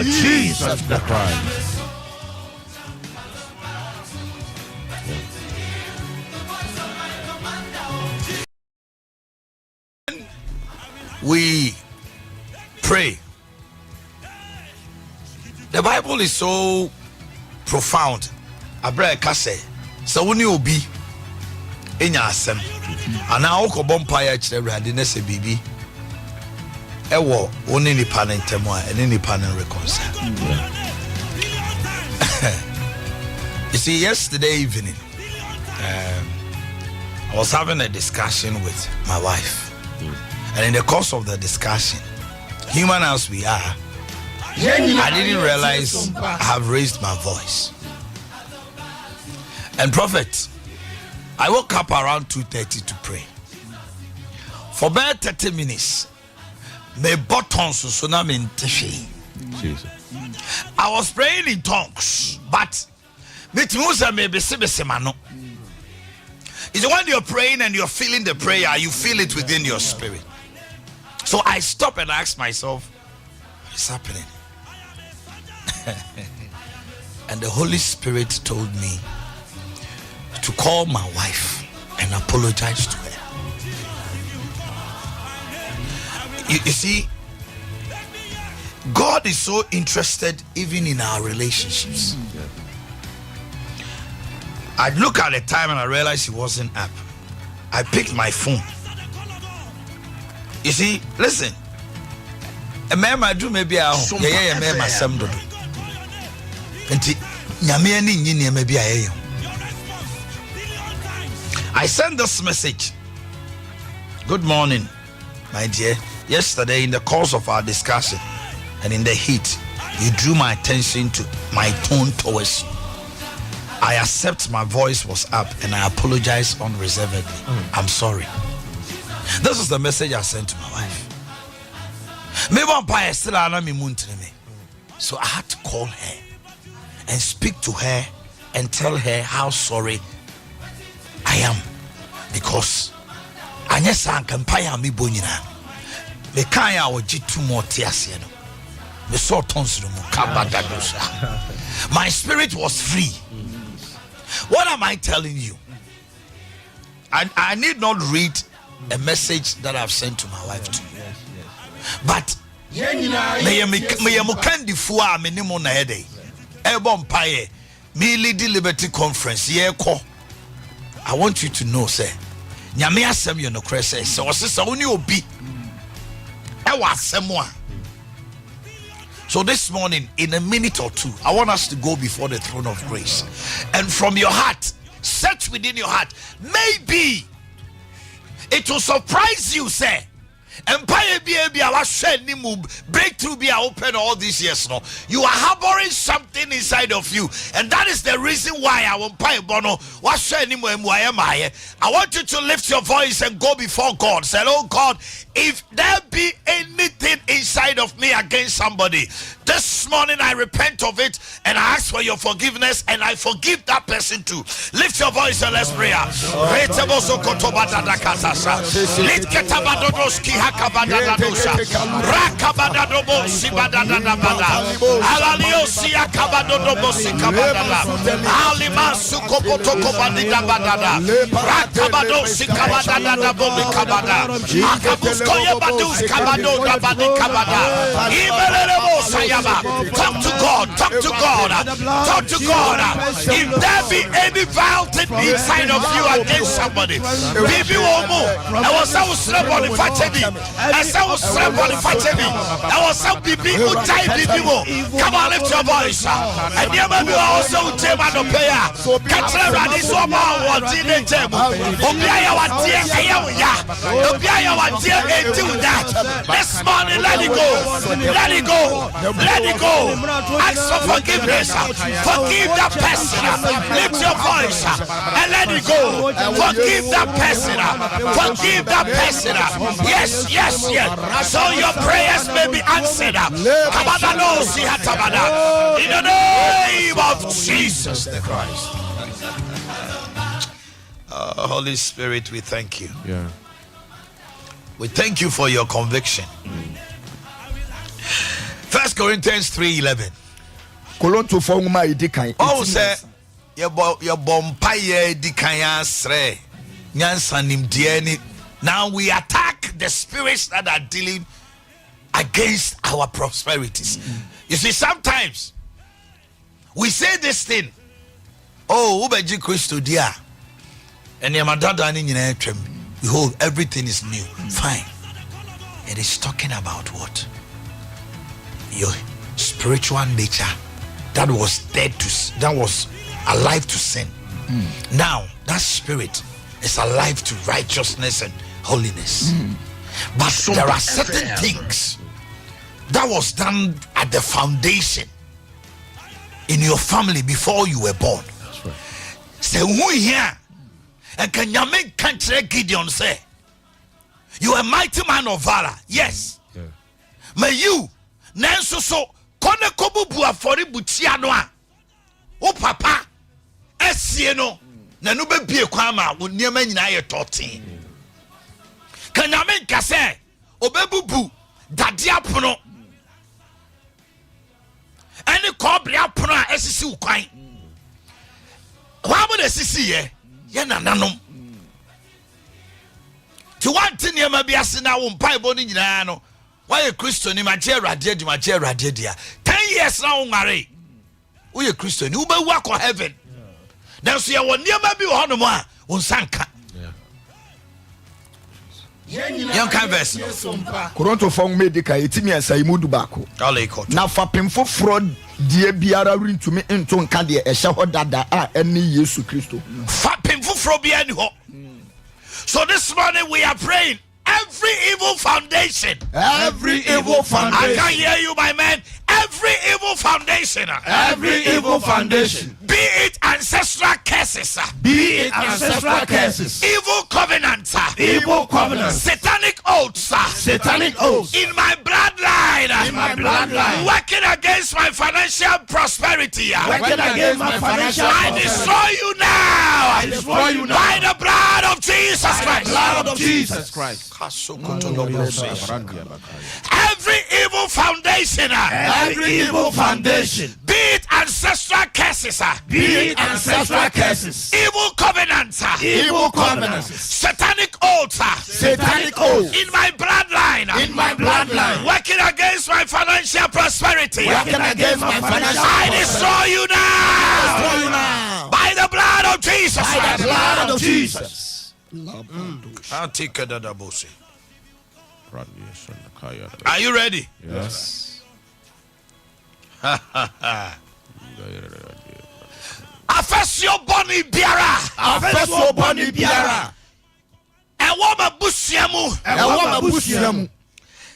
Jesus Christ. We pray. The Bible is so profound. Abraham Kase, so when you be in your assem, and now go bumpire children, and say, baby, ewo only the pan in Temoa and any pan and reconcile. You see, yesterday evening, I was having a discussion with my wife. And in the course of the discussion, human as we are, I didn't realize I have raised my voice. And prophet, I woke up around 2:30 to pray. For about 30 minutes, my buttons so now in I was praying in tongues, but it's when you're praying and you're feeling the prayer, you feel it within your spirit. So I stop and ask myself, what is happening? And the Holy Spirit told me to call my wife and apologize to her. You see, God is so interested even in our relationships. I look at the time and I realized he wasn't up. I picked my phone. You see, listen. A man might do maybe a man some do. I sent this message. Good morning, my dear. Yesterday, in the course of our discussion and in the heat, you drew my attention to my tone towards you. I accept my voice was up and I apologize unreservedly. I'm sorry. This is the message I sent to my wife. So I had to call her and speak to her and tell her how sorry I am, because Anyasa can pay me bonina. The Kaya would get 2 more tears. The sort tons my spirit was free. What am I telling you? I need not read a message that I've sent to my wife to you. But Liberty Conference. I want you to know, sir. So this morning, in a minute or two, I want us to go before the throne of grace. And from your heart, search within your heart. Maybe it will surprise you, sir. Empire be breakthrough be open all these years now. You are harboring something inside of you, and that is the reason why I want bono. I want you to lift your voice and go before God. Say, oh God, if there be anything inside of me against somebody, this morning I repent of it and I ask for your forgiveness, and I forgive that person too. Lift your voice and let's pray. Talk to God, talk to God, talk to God. If there be any vile thing inside of you against somebody, baby womo, I was so slept the fatty. I was slept on the fatty. I was so baby who died baby wo. Come on, lift your voice. And you may also tell the payer. Catch this one what's in the table. Obiaya what dear Obiaya what dear do that. This morning let it go. Let it go. Let it go. Ask for forgiveness. Forgive that person. Lift your voice and let it go. Forgive that person. Forgive that person. Yes, yes, yes. So your prayers may be answered. In the name of Jesus the Christ. Holy Spirit, we thank you. Yeah. We thank you for your conviction. 1 Corinthians 3:11. Oh, say your bompire dikaya sre nyansanim dieni. Now we attack the spirits that are dealing against our prosperities. You see, sometimes we say this thing. Oh, ubeji Christo dia. And behold, everything is new. Fine. It is talking about what? Your spiritual nature that was dead to, that was alive to sin. Now that spirit is alive to righteousness and holiness. But there are certain things that was done at the foundation in your family before you were born. That's right. Say who here and can you make country Gideon say you are a mighty man of valor? Yes. Yeah. May you nanso so kone kobu bua fori butia no a o papa esie no na no be bie kwa ma wo niema nyina ye totin. Can you make say obebubu dade apono any cobble apono a esisi ukwan. Kwa mo de sisi ye na nanom. Ti want niema bia se na wo mpaibo ni nyina no. Why a Christian in my chair, radia, 10 years now, Mary. We a Christian, you may walk on heaven. Now, see, I will never be on the one, Sanka. Young canvas. Koronto fong medica, etimi and Saimudu Bako. Now, for painful fraud, dear Biara ring to me into Candia, a shower that any Yesu Christo. Fat painful fraud be any hope. So this morning we are praying. Every evil foundation. Every evil foundation. I can hear you, my man. Every evil foundation. Every evil foundation. Be it ancestral curses. Be it ancestral curses. Evil covenants. Evil covenants. Satanic oaths. Satanic oaths. In my bloodline. In my bloodline. Working against my financial prosperity. Working against my financial I prosperity. destroy you now. I destroy you now. By the blood of Jesus Christ. By the blood of Jesus Christ. Every evil foundation. Every evil foundation. Be it ancestral curses. Be it ancestral curses. Evil covenants. Evil covenants. Satanic oaths. Satanic oaths. In my bloodline. In my bloodline. Working against my financial prosperity. Working against my financial I destroy you now. Destroy you now. By the blood of Jesus. By the blood of Jesus. Are you ready? Yes. Afesio boni biara. Afesio boni biara. Ewo mabusiamu. Ewo mabusiamu.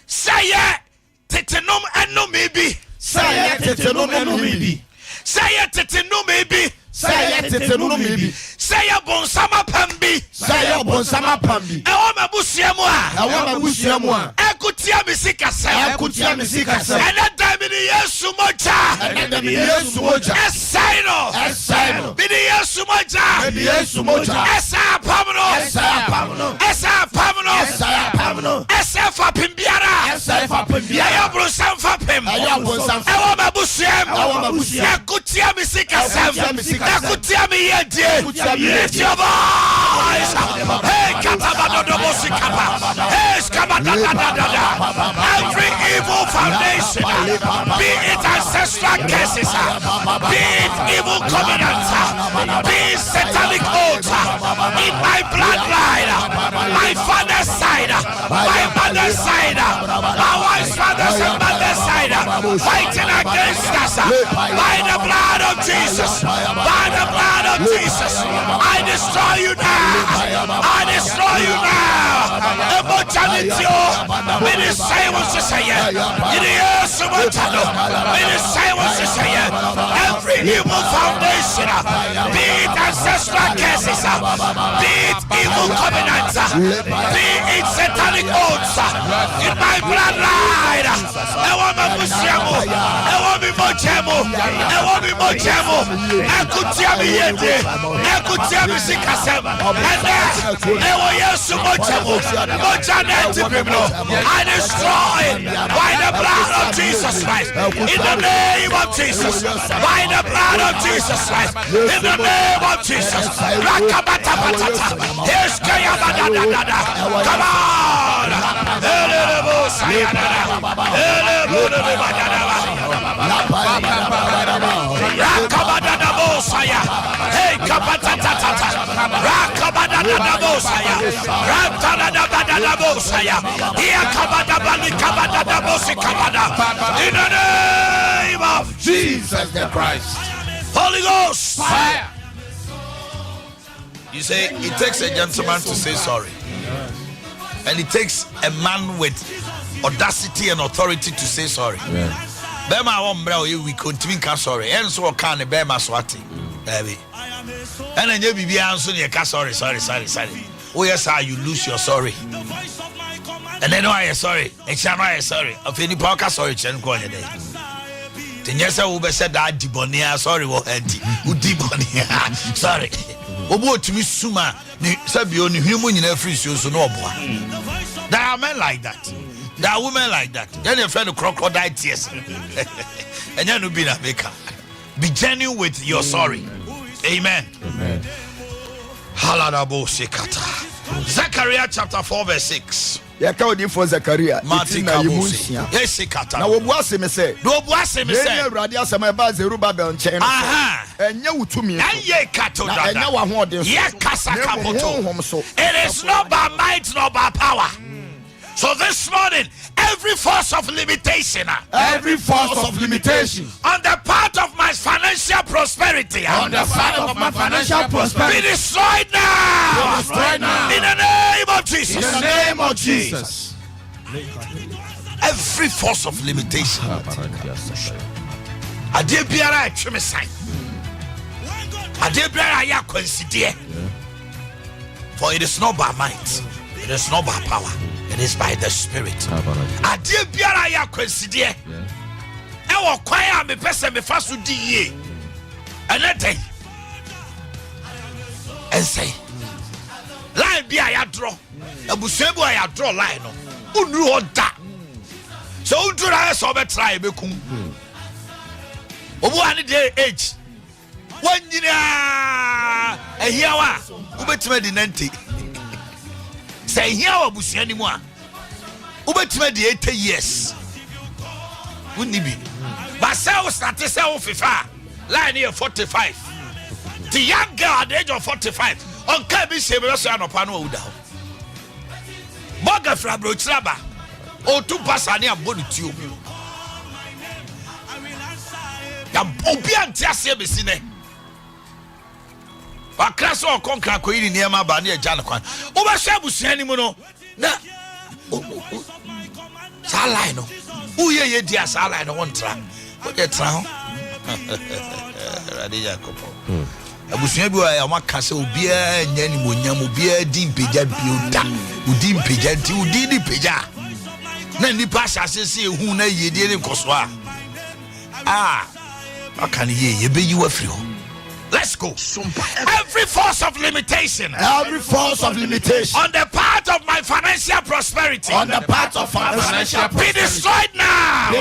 Saye tetenom eno mebi. Saye tetenom eno mebi. Saye tetenom mebi. Saye tetenom mebi. Saye bonsama pambi. Saye bonsama pambi. Ewo mabusiamu a. Ewo mabusiamu a. Ekutia misika se. Ekutia misika se. Ena damini Yesu moja. Ena damini Yesu moja. Esaino. Esaino. Bini Yesu moja. Bini Yesu moja. Esa pamno. Esa pamno. Esa pamno. Esa pamno. Esa fa pimbiara. Esa fa pimbiara. Ayo brosam fa pim. Ayo brosam. Ewo mabusiam. Ewo mabusiam. Ekutia misika se. Ekutia misika se. Ekutia mi yedie. Lift your voice. Hey, katabadodobos kaba. Hey, skabadadadada. Every evil foundation, be it ancestral curses, be it evil covenants, be it satanic oaths, in my bloodline, my father's side, my mother's side, my wife's father's and mother's side, fighting against us by the blood of Jesus, by the blood of Jesus. I destroy you now. I destroy you now. Emotionity, say what to say. Every evil foundation, be it ancestral curses, be it evil covenants, be it satanic oaths in my bloodline. I want my Muslimu. I want me Mojamo. I want me Mojamo. I could tell me yet. Awurade ekutia bisikasem ene ewo Yesu mochamo mocha na tibiblo I destroy by the blood of Jesus Christ in the name of Jesus by the blood of Jesus Christ in the name of Jesus rakabata patata eskaya badadada come on elebo sayada elebo badadaba rakabada bosaya hey kabatatata rakabada bosaya rakabada bosaya here kabada bali kabada bosikabada in the name of Jesus the Christ. Holy Ghost Fire. You say it takes a gentleman to say sorry, and it takes a man with audacity and authority to say sorry. Bema wombra we continue ka sorry enso ka ne bema swati baby and then you be answer ne ka sorry oh yes you lose your sorry and then why sorry and chama sorry of any power sorry chen ko nye dey tinyesa wo be said that dibonia sorry wo anti wo dibonia sorry obo otumi suma ni sabi oni hwemu nyina free so no oboa. There are men like that. There are women like that. Then your friend crocodile tears. And you be a maker. Be genuine with your sorry. Amen. Haladabo sekata. Zechariah chapter 4 verse 6. Yakaudi for Zechariah. Martin Kabusi. Yes, sekata. Na wobuase me say. No boase me say. Awurade asema ba Zerubbabel nchen. Aha. Enye wutumi. Anye kato dada. Enye wa hoden so. Ye kasa kapoto. It is not by might nor by power. So this morning, every force of limitation on the part of my financial prosperity, be destroyed now. In the name of Jesus. Every force of limitation. Ade biara atweme sign. Ade biara ya consider. For it is not by might, it is not by power. It is by the Spirit. Ade biara ya consider. E wo kwan a me pese me fa so di ye. Anything. And say line bi a ya draw. Abusua bu a ya draw line no. Unu oda. So udura so be try be kum. Obu ani dey age. Wanyina ehiawa ubetima di 90. Say here abusua ni mu a ubetima di 80 years. Wunibi. But say we start say we fifa line here 45. The young girl at the age of 45 on can be say we so anopa no uda. Moga fra brochaba. O tu pasa ni abonu ti obi. Ya obi antiase be sine. Bakraso okonkra koyiri niema ba na eja ne kwan. Wo ba hwa abusua ni mu no na sa line no. Uye ye dia sa line no wontra. Wo de tra ho. Radi Jacopo. Abusua bi wa maka se obi a nya ni monyam obi a di mpeja bi oda. Udi mpeja nti udi ni peja. Na nipa asase se ehu na yedie ne nkoso a. Aka ni ye be yi wa firi ho. Let's go. Every force of limitation. On the part of my financial prosperity. Be destroyed now.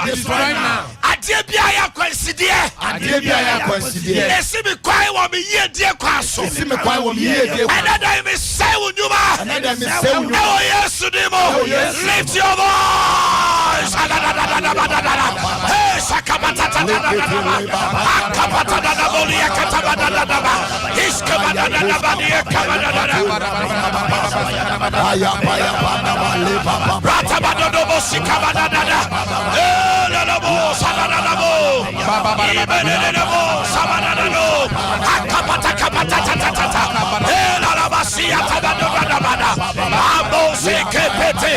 Adebia ya consider. Lesi mi kwai wa mi ye die kwaso. Another me say unyuma. Oh yes demo. Lift your voice. Hey sakabata. Akabata da bolia katabata. He's coming out of the body. Ratabadobo Sikabadada. Elabo Sadanabo. Ibenebo Sabanado. Akapata Kapata. Elalabasia Tabadabada. Abo Sekepete.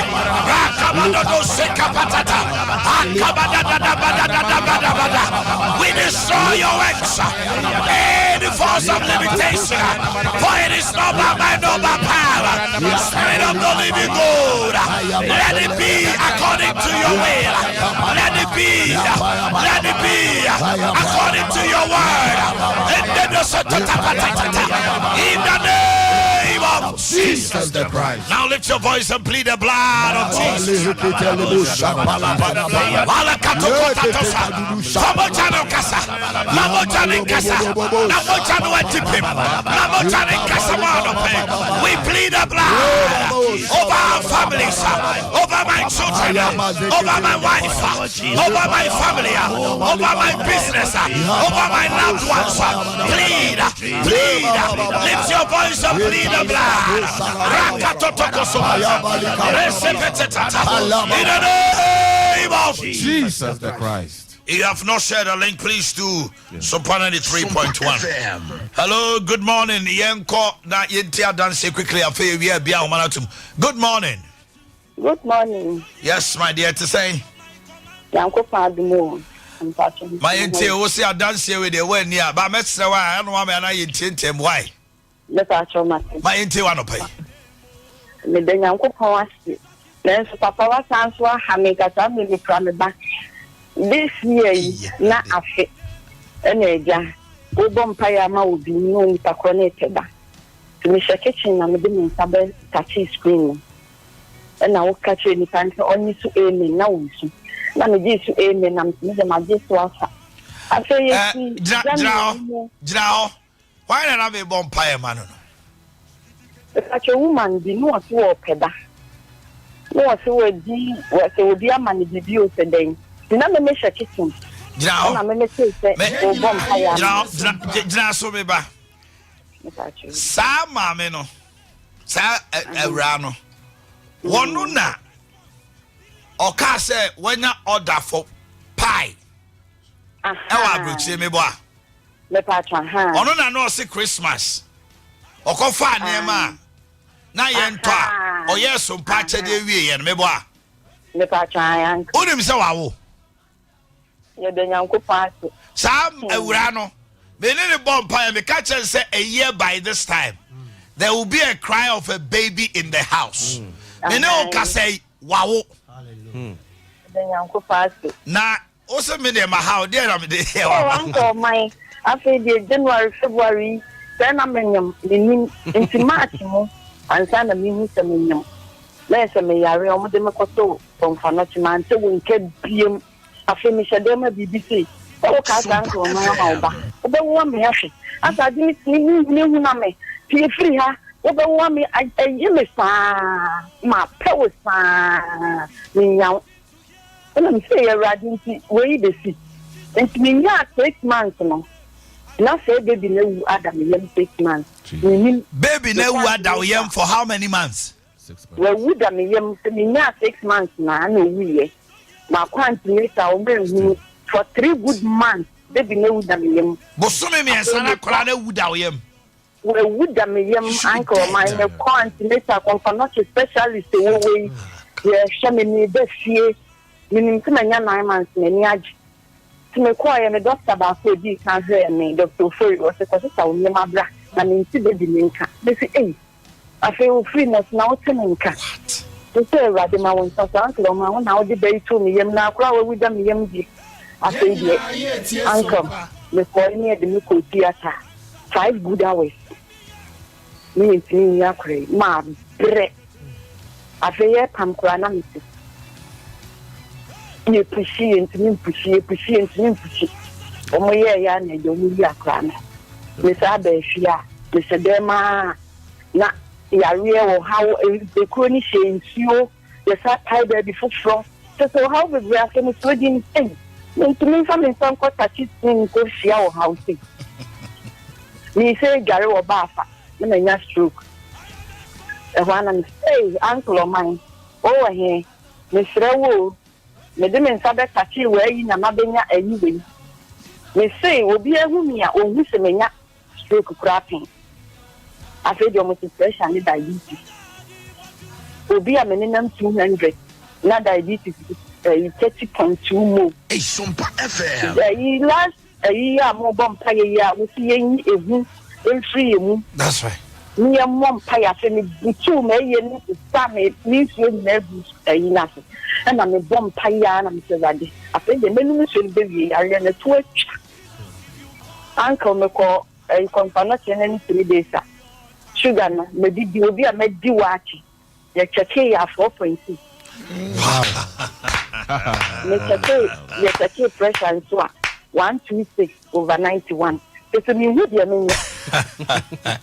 Rakabado Sekapata. Akabadada. We destroy your works. The force because of limitation. For it is not by might, not by power. Spirit of the living God, let it be according to your will. Let it be according to your word. In the name of Jesus the Christ. Now lift your voice and plead the blood of Jesus. We plead the blood over our families, over my children, over my wife, over my family, over my business, over my loved ones. Plead, lift your voice and plead the blood. In the name of Jesus the Christ. If you have not shared a link, please do. Sompa 93.1. Hello, good morning. Good morning. Good morning. Yes, my dear, to say. My auntie, who say I dance here with the way near, but Mr. I don't want to intend him. Why? My auntie, one of pay. The young Pawasi. Then Papa was answer Hamika me from the back. This year, not a fit. And a jar. Ubompire will be known to connect to Mr. Kitchen and the Bimin Sabbath touchy screen. And I will catch any pants only to aim in now. Let me give you amen. I'm just was. I say, Drow. Why not have a bonfire man? Such a woman be no to a peda. No, so a D was a dear man debut today. Do not make a kitchen. Drow, I'm a say, Drow, so me back. Sa mameno. Sa Rano. One na. Oka say when you order for pie. Ewa bruchi me boa. Me patron ha. Ono na no say Christmas. Okofa nema. Na ye ntwa. Oye Sompa chede wie ye me boa. Me patron yan. Onim say wawo. Ye de nyanko pass. Sam ewura no. Me ne ne bomb pie me catch and say a year by this time. There will be a cry of a baby in the house. Me ne oka say wawo. Na also me dem how there am dey here. Oh, my after the January, February, then I'm in March mo and sana me hu semenyam. Na se me yare o mo de me koto from Fanochima until we get biem after me shade ma BBC. O ka san ko ma ha oba. Oba wo me afi. Asa di ni hu na me. Fie free ha. Oba wo me ayi me sa ma pewo sa me yaw. And I'm saying, Radinti, where the see. And to me, 6 months, no. Now say, baby, no, Adam, 6 months. Baby, no, Adam, for how many months? 6 months. Well, would I mean, 6 months now? I know we. My quantity for 3 good months. Baby, no, would I mean. But so many and Sana Crana would I am. Well, would I mean, uncle, my quantity, not a specialist away. Yeah, shaman, the fear. Meaning to my 9 months, many age. To me, quiet, and a doctor about the cancer, and me, Dr. Furry was a cause of my bra, and into the Diminka. They say, hey, I feel freeness now to Minka. To say, Radima wants to uncle, my own now debate to me, and now crowd with them, MD. I say, uncle, before near the Miko theatre, 5 good hours. Me, Yakre, ma, bread. I feel Pamcrana. You appreciate me, pushing. Oh, my, yeah, and you will be a crown. Miss Abeshia, Mr. Dema, not Yaria or how the crony shames you, the fat tie there before from. So, how would we have any wedding thing? To me, something some got a cheat in go see our housing. Me say Gary or Bafa, when I just stroke. The one and say, uncle of mine, oh, here, Mr. Wood. Me de men sabe tachi we yi na mabenya anyway. Me say obi ehumi a ohu se menya stroke crapping. Afi de almost pressure ni diabetes. Obi a menenam 200 na diabetes 30.2 mo. Hey, Sompa FM. Last a year mo bom pa ye ya we see ehu in free mu. That's right. Me a mom pay a me two me me means you never enough. And I'm a bomb pay and I'm so ready. I think the menu should be I ran a twitch. Uncle me call a confirmation in 3 days. Sugar, maybe you will be a med diwachi. You check here 4.2. You check pressure and so 126/91. It's a new media.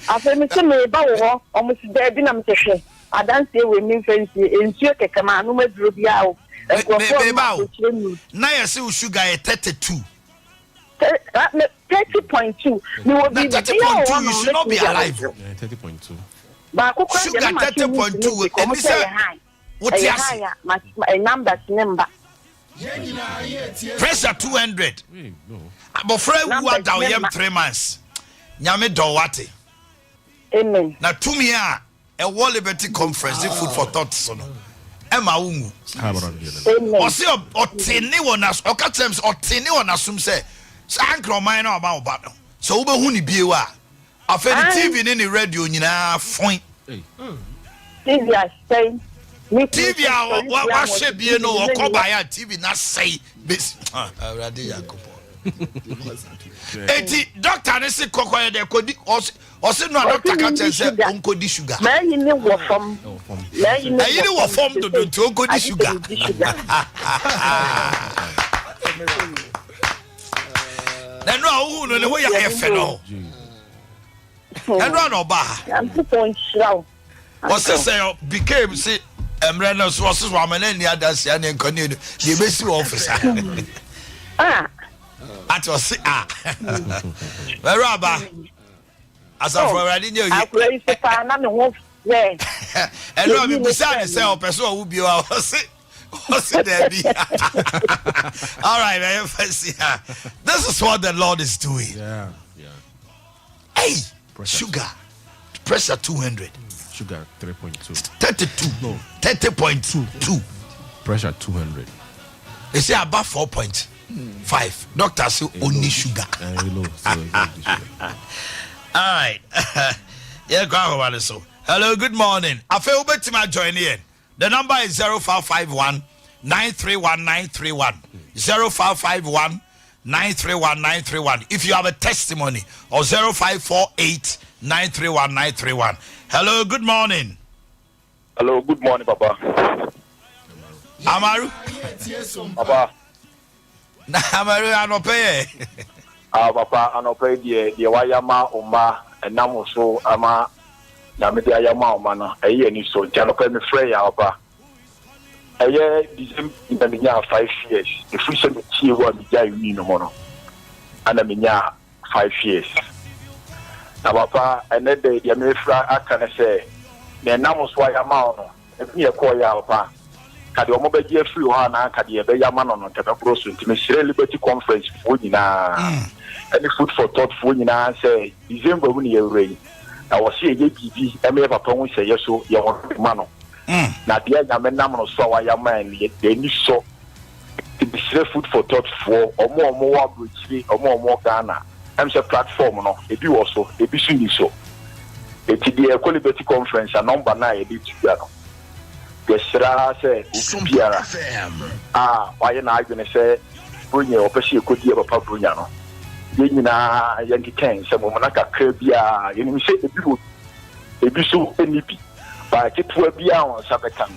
After me say me ba almost there be na me say I don't say we mean fancy ensure ke kama no maduro bia o na you say sugar 32 30.2 you will be 30.2 you should not be alive. 30.2 ba ko sugar 30.2 and this what yes a number pressure 200 but for who are down 3 months nyame do wate amen na tumi a World Liberty Conference food for thought so no ema ungu o se otene wona o ka terms otene wona sum se sankro man na oba oba no so wo be hu ni bie wa afeni TV ni radio nyina fon TV a say TV a wa hwe bie no o ko ba ya TV na say awrade yakobo eti doctor ne se kokoye de kodi o se no doctor ka tell say onkodi sugar na yini wo fom na yini wo fom do onkodi sugar na no awu no le ho ya efe no na no ba am to show o se became say emre no so so amana ni adansia ne nkone no de besi office at was where aba as of already knew you I say na me ho we and no be beside say o person who be o say there be all right man this is what the Lord is doing. Yeah. Hey sugar pressure 200 sugar 3.2 32 no 30.2 pressure 200 they say above 4.5 doctor say only sugar all right yeah go on so hello good morning I feel better my join in the number is 0551 931 931 0551 931 931 if you have a testimony or 0548 931 931 hello good morning Papa Amaru Papa na Amaru anope Papa anope die wayama oma enam so ama na me dia yama oma no eye ni so janope me frɛ ya Papa eye December me nya 5 years the future me tie wa me ja wi no mo no ana me nya 5 years na Papa ene de dia me fra aka ne sɛ na enam so ayama no e ko ya Papa kade omo beji afiri ho na kade e be yama no tebekro so ntime Sire Liberty Conference fo nyina any food for thought fo nyina say December hu ne yewrei na wo se ye bibi e me papa hu se yeso ye ho ma no na de nyame nam no so wa yama ni de ni so the Sire food for thought fo omo wa brochiri omo Ghana am say platform no e bi wo so e bi su ni so e ti de Liberty Conference a number na e bi tuya no Gesra say Upiara why na agene say Brunya opesi ekodi e papa Brunya no ye nyina yanki ken say mo na kakra bia ye ni say ebi so enibi ba ketua bia on sabekan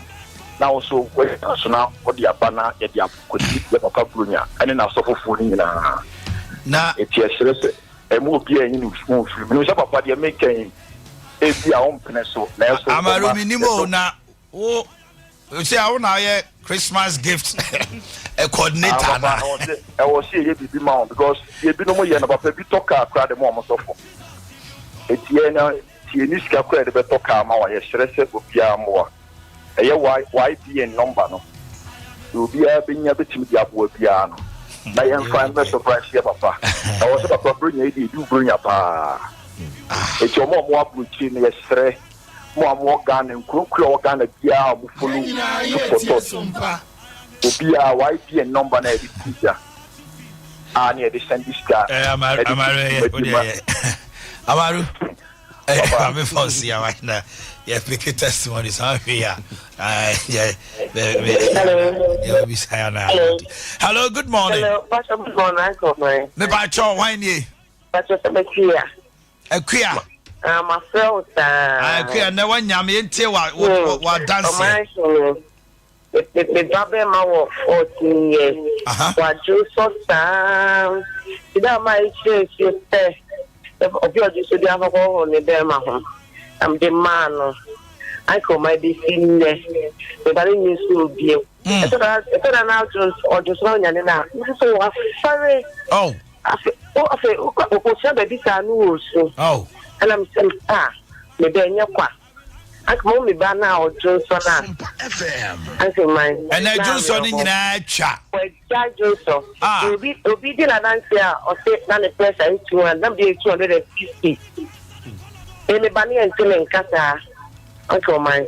na also we so na odi abana ye dia kodi e papa Brunya ene na so fofo ni nyina na etiesere say e mo bia yin no firi no say papa de make ken e bia on pene so na so Amaru minimo na o say I want a Christmas gift a coordinator na I was see ye bibi ma because ye bi no mo ye na papa bi toka akra de mo so fo etie na tie ni sika akra de be toka ma wa ye shrese obia mo eye why be a number no obia be nya betimi dia bo obia no na ye find me surprise ye papa I was papa bring ye di do bring pa etie mo abruchi ne ye sre mo Ghana nkukuro Ghana bia mo follow to Sompa obia YP number na e tija ani e send this guy Amaru Amaru. I'm in for see right now. Yeah, pick testimonies. I'm here. Yeah. Hello, good morning. Hello, Pastor, good morning, Uncle. Me by Cho, why ye? Pastor, Sabakia. A queer. My friend, I queer. No one yammy until what dancing. The Baba Maw 14 years. What you saw, you know, my church, you say, of your just to have a hole on the Dema. I'm the man. I call my DC there. The body news will be. I thought I'm out or just one and now. So I'm sorry. Oh, I feel baby, I know so. Oh, and I'm saying, maybe in your qua. I come only by now, Johnson. I say, mine. And I Johnson in a chat. Well, Johnson. Obedient and answer or say, none of pressure to and number 250. Anybody and feeling Kata, Uncle mine.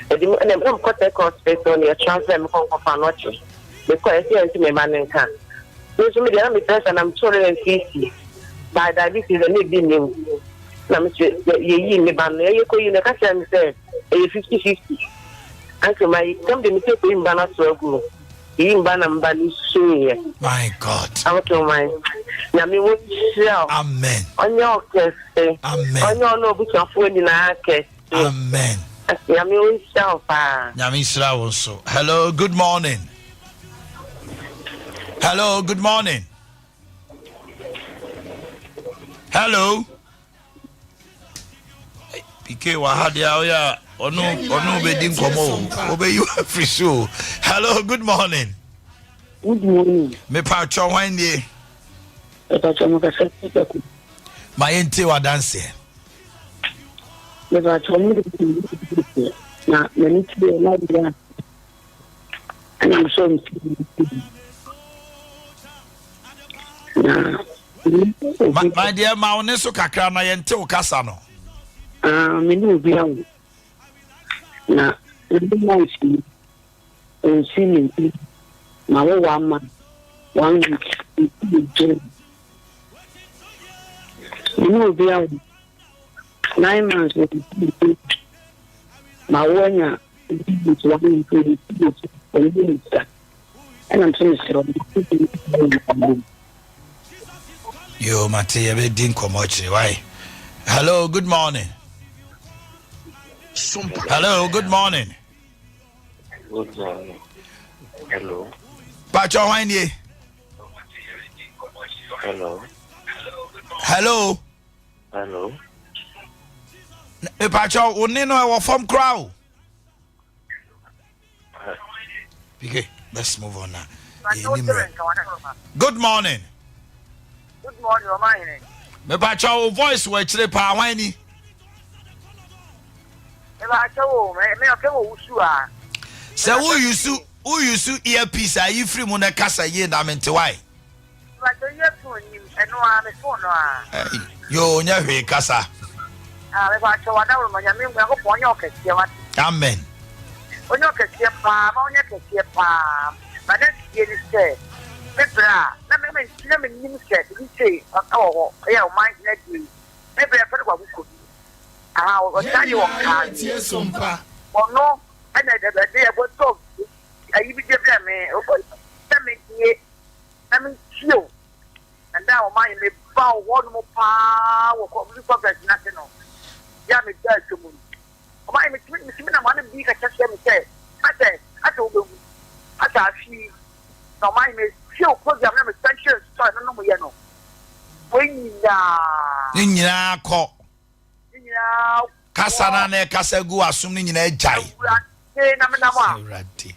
And I'm cut a cost based on your transfer home for Panochi. Because I see my man and can. Those me the only person I'm 250. By that, this is a new being. I'm saying, ye, me ban, you call you the Cassan said, 50-50. Uncle my come to me take him banner to a group. In Banam Bani soon. My God. Uncle mine. Yami would sell. Amen. On your case. Amen. On your no book of food in our case. Amen. Yami would sell. Yamisra also. Hello, good morning. Hello, good morning. Hello. PK Wahadia, oya, onu bedin komo. Obe you free show. Hello, good morning. Good morning. Me pa cho wan ye. My ente wa dance. Me pa cho me na me need to be alive. And I'm so my dear, ma oneso kakra na yente o kasa no. Me no be out. Na the mountain and singing. My 1 month, 1 week. Me no be out. 9 months with my 1 year. And I'm saying, Yo, Mattia, we didn't come much. Why? Hello, good morning. Sompa. Hello, good morning. Good morning. Hello. Pacho Wanye. Hello. Hello. Hello. Pacho, unino wa from crowd. Okay, let's move on now. Good morning. Good morning, Omanhene. Me Pacho voice we chire pa Wanye. Say who you su earpiece are you free mo na kasa ye na mente why? Yo nya hwe kasa. Amen. Sompa. No, and I was so. I even give them a and now my bow 1 more power of national. Yammy died to me. My want to be a catch them say. I said, I told them, I thought she. Now my still program never sanctions, so I don't know you know. When ya call. Kasana ne kasegu asum ni nyina ejai. Uradi.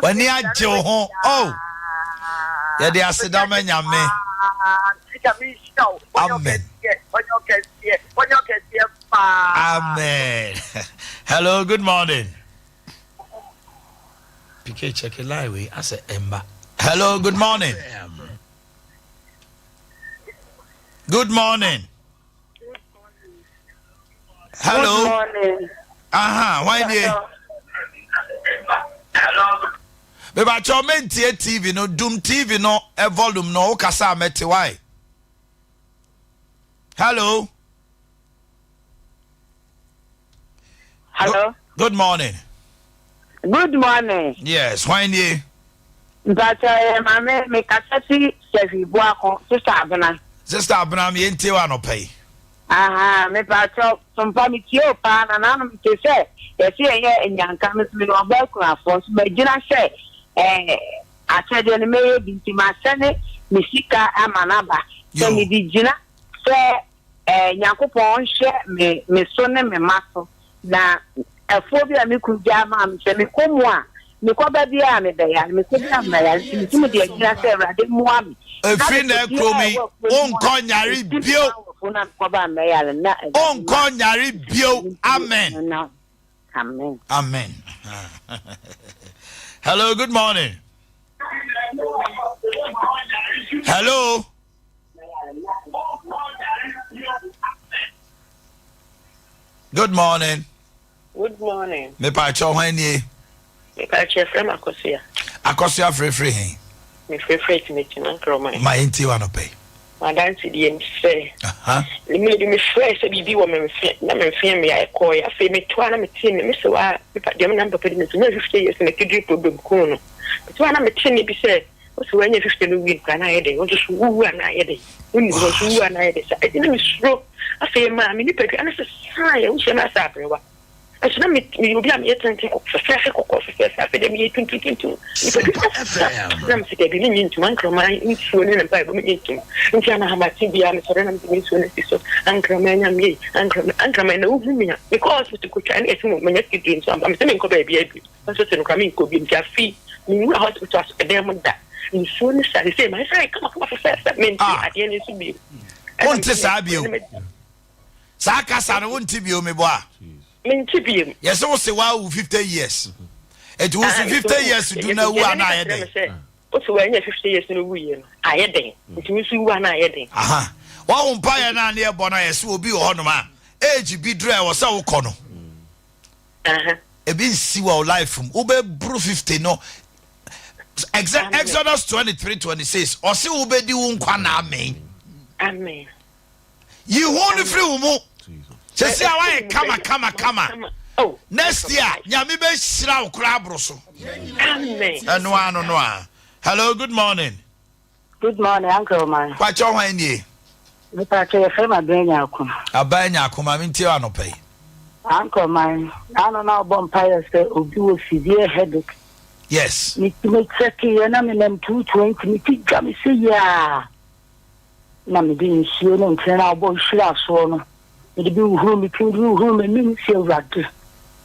Wani aje ho. Oh. Ya de aseda ma nyame. Amen. Amen. Hello, good morning. PK check a lie way as a ember. Hello, good morning. Good morning. Hello. Good morning. Why there? Beba chomentie TV no doom TV no e volume no kasa meti why. Hello. Hello. Good morning. Good morning. Yes, why ye? But mama me kasati sefi boako sister abna. Sister Abraham yente wa no pay. Aha, me pacho sompa mi tio pa na me te se. Ye se ye enyanka me me no ba ku afo so me gina se atede ne me bi ti ma sene me sika amanaba. So me di gina se Yakupon share me son and me maso. Na a phobia me could jam, say me come one. Me ko ba bia me da ya me ko bia me ya ti me de gina se ra de mo am e fi na kromi on ko nyare bio na ko ba me ya na on ko nyare bio amen amen amen. Hello, good morning. Hello. Good morning. Good morning. Me pa cho hwan ni? Me pa che from Akosia. Akosia free hen. Me free to me tina kroma. Ma enti wa no pe. Ma dance di em say. Le me di me free se bibi wo me free. Na me free me ya ko ya fe me to na me tin me se wa me pa dem number pe me so 50 years me kidi problem ko no. To na me tin bi say o so wanya 50 no win kana yede. O so wu na yede. Uni go so wu na yede. I didn't stroke. I say ma me ni pe ana se sai o se na sa prewa. I said, me will be a meeting for fresh coffee. I said, me 22. I'm sitting into Uncle Mine in Sweden and Bible meeting. In China, how much be I'm surrendering to me soon as so Uncle Man and me, Uncle Man, no women, because to cook and it's when you dream some. I'm saying, baby, I'm just coming, could be in Jaffe. You know how to trust a damn that. In soon as I say, my friend, come up first. That meant at the end to be. Won't Sabio Saka won't tibio me boy. Yes, I say wow 50 years. It was 50 years to do no one I had. What's when you're 50 years in a week? I had day. It means you one I had day. Aha. One umpire na near Bonas will be on man. Age be dry or so corner. A been see our life from Ube Bru 50 no. Exodus 23:26 or see Ube di unkwana me. Amen. You want the free mo. Say why come. Oh, next year, Yami be shira krabroso. Amen. No. Hello, good morning. Good morning, Uncle man. What your hwan ye? Me pa che frema benya akuma. Abanya akuma minti wa no pay. Uncle man, I don't know about empire say obi wo severe headache. Yes. Me check here na me nem 220 me ti jam say ya. Na me din shio no ntena obo shira so no. Me be uhuru me tin uhuru me nim se urade.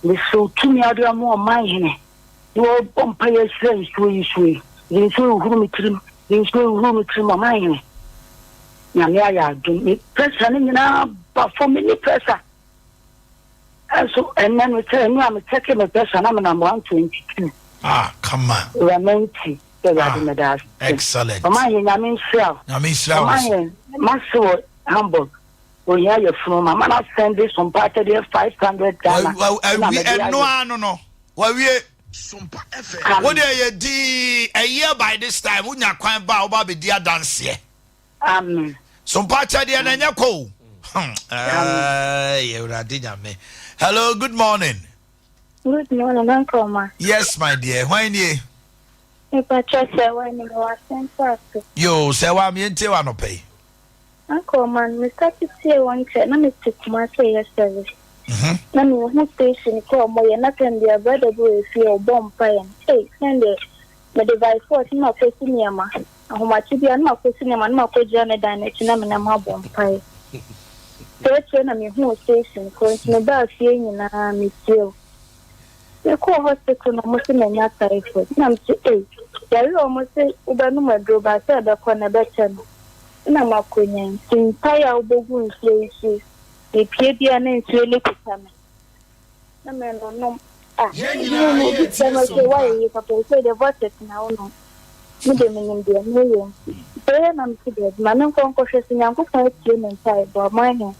Me so tumi ado am Omanhene. No empire say sui. Ni so uhuru me trim. Ni so uhuru me trim Omanhene. Na me aya do me pressure ni na ba for me ni pressure. So and then we tell me I'm checking my pressure na me na 122. Come on. Ramenti. Excellent. Omanhene Yamin Shell. Omanhene Maso Hamburg. Oh yeah, you're from Mama send this some part of 500 Ghana. No. Well, we Sompa FM. What are you di a year by this time? When you quite bow baby dear dance here. Amen. Some part of the Ananyako. Hello, good morning. Good morning, Uncle Ma. Yes, my dear. Why ye? If I trust when you are sent first. Yo, say why me and Tewa no pay. Uncle Man, we started to say one time, let me take my say yesterday. Let me who station call more nothing the brother boy if you're bomb fire. Hey, send it. The device for him of facing Yama. How much you be not facing him and not for Janet and it's not a bomb fire. That's when I'm in who station calling me about seeing in a miss you. The call hospital almost in a typhoid. I'm saying, there almost say, Ubanuma drove by the corner better. Namakunyan, Simpire Bogun Slaves, the Piedian and Swilly Putame. No man, no. You say, why you say the voices now? No, Midden India, million. Then I'm seated, Manon Concussions in Uncle Human type, or mine.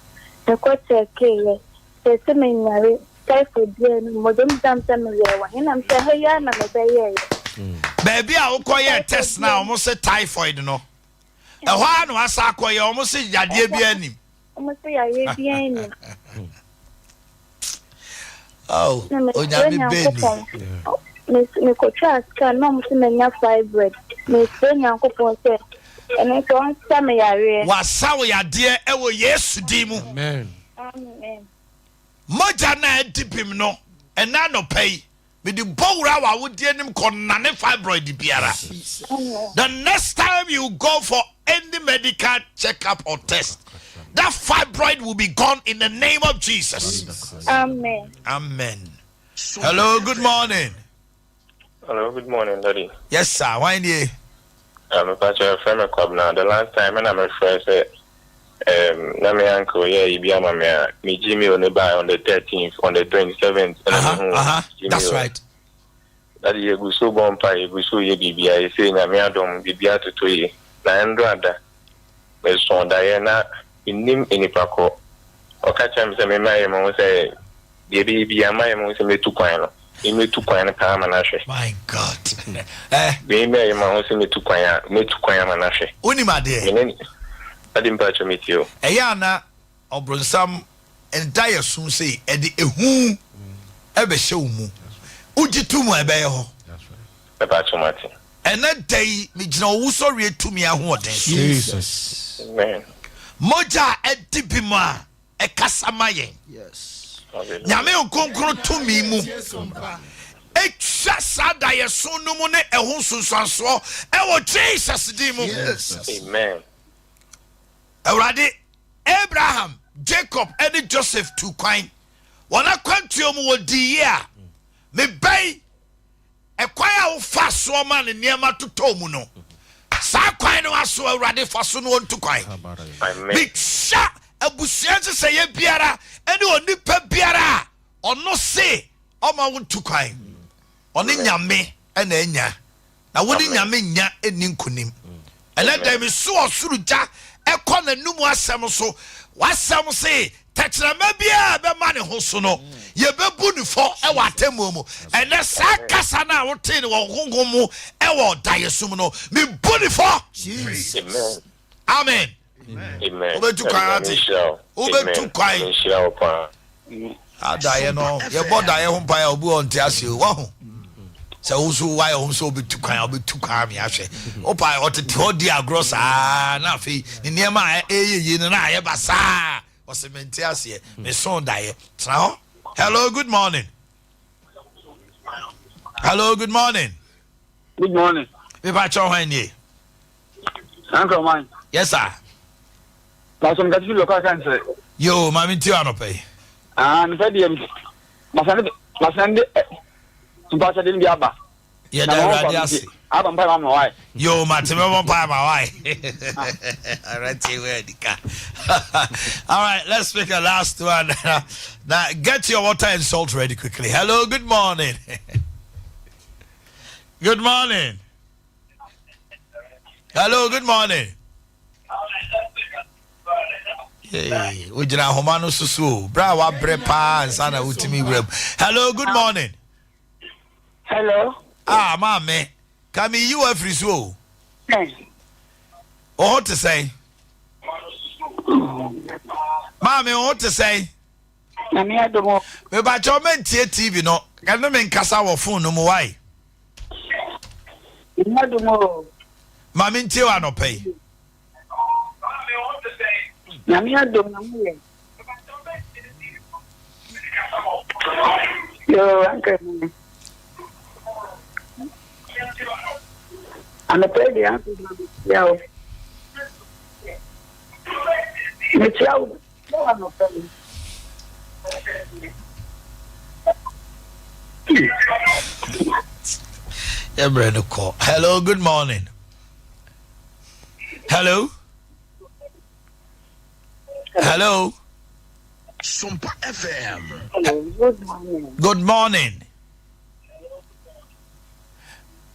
The court said, Kay, the seminary, typhoid, modern Samson, and I'm saying, hey, I'm a bay. Baby, I will call you a test now. Almost say typhoid, no. A while no, I saw you almost say Yadia. Almost say Yadia. Oh, baby. Me could trust can no menya fibroid. Me say nyanko pon say. And I don't say me yare. Was saw ya dear ewo yes dimu. Amen. Amen. Moja na edipim no. And na no pay. Me the bowra wa wo die nim kon na ne fibroid biara. The next time you go for any medical checkup or test, that fibroid will be gone in the name of Jesus. Amen. Amen. Hello, good morning. Hello, good morning, Daddy. Yes, sir. Why you? I'm a pastor from a club now. The last time when I'm a friend said, Nami uncle, yeah, you be a mamma. Me Jimmy on the buy on the 13th, on the 27th. That's right. That you go so bumpy, you go so ye be. I say, Nami Adam, be to 2 900. There's son Diana in Nim in the Paco. Or catch him, say, my mom say, baby, a my mom say, me too quiet. Me too quiet, my God. Be me, my mom say, me too quiet, Manashe. Uni, my dear. I didn't patch meet you. Ayana or Bronsam and Dia soon say, Eddie, who ever show mu. Ujitumu ebeho. The patch Martin. And that day, me no sorry to me. I want Jesus. Amen. Moja edipima e kasamaye. Yes. Nyame okonkro to me mu. Extra sada ye sonu mu ne ehun sunsanso e wo Jesus di mu. Yes. Amen. Already Abraham, Jacob, and Joseph to kwan. Wana kwantio mu wo di ya. Me bay e kwaya wo fa so man niema to tomu no. Sa kwan no aso already fa so no to kwan. Amen. Big sha abusuanse se ye biara ene onipa biara ono se o ma wo to kwan. Oni nyame ena enya. Na woni nyame nya eni nkunim. Ene dem so osuruja ekọ na numu asem so wasem se techrama bia be ma ne ho so no ye bebu ni fo e wa temu mu ene sakasa na wote ne wo honhom mu e wo dayesum no me bu ni fo Jesus. Amen. Amen. Obetu kwai adaye no ye bodaye ho pa ya obu onte ase wo ho se usu why hom so obetu kwai me ahwe opa otete odi agros na fe ni niema eyeye na aye basa osementi ase me son daye tra ho. Hello, good morning. Hello, good morning. Good morning. Me ba cho hwan ni? Uncle mine. Yes sir. Pastor Ngati local cancer. Yo, mami ti anope. Me said him. Masande Pastor didn't be aba. Yeah, that radiasi. Aba mpa mama why? Yo, matime mpa ma why? Alright, where the car. All right, let's pick a last one. Now, get your water and salt ready quickly. Hello, good morning. Good morning. Hello, good morning. Hey, we jina homano susu. Bra wa brepa and sana utimi web. Hello, good morning. Hello. Ah, mame. Kami you are free so. Yes. Oh, what to say? Mame, what to say? Nami adomo. Me ba cho men tie TV no. Kan no men kasa wo phone no mo why? Nami adomo. Mame tie wa no pay. Nami adomo. Yo, uncle. I'm a baby, uncle. Yo. Michelle, no, I'm not baby. Hello, good morning. Hello. Hello. Sompa FM. Hello, good morning. Good morning.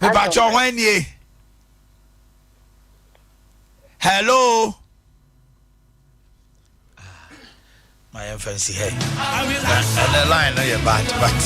Me ba cho hwan ni? Hello. My fancy hey. And the line no you bad but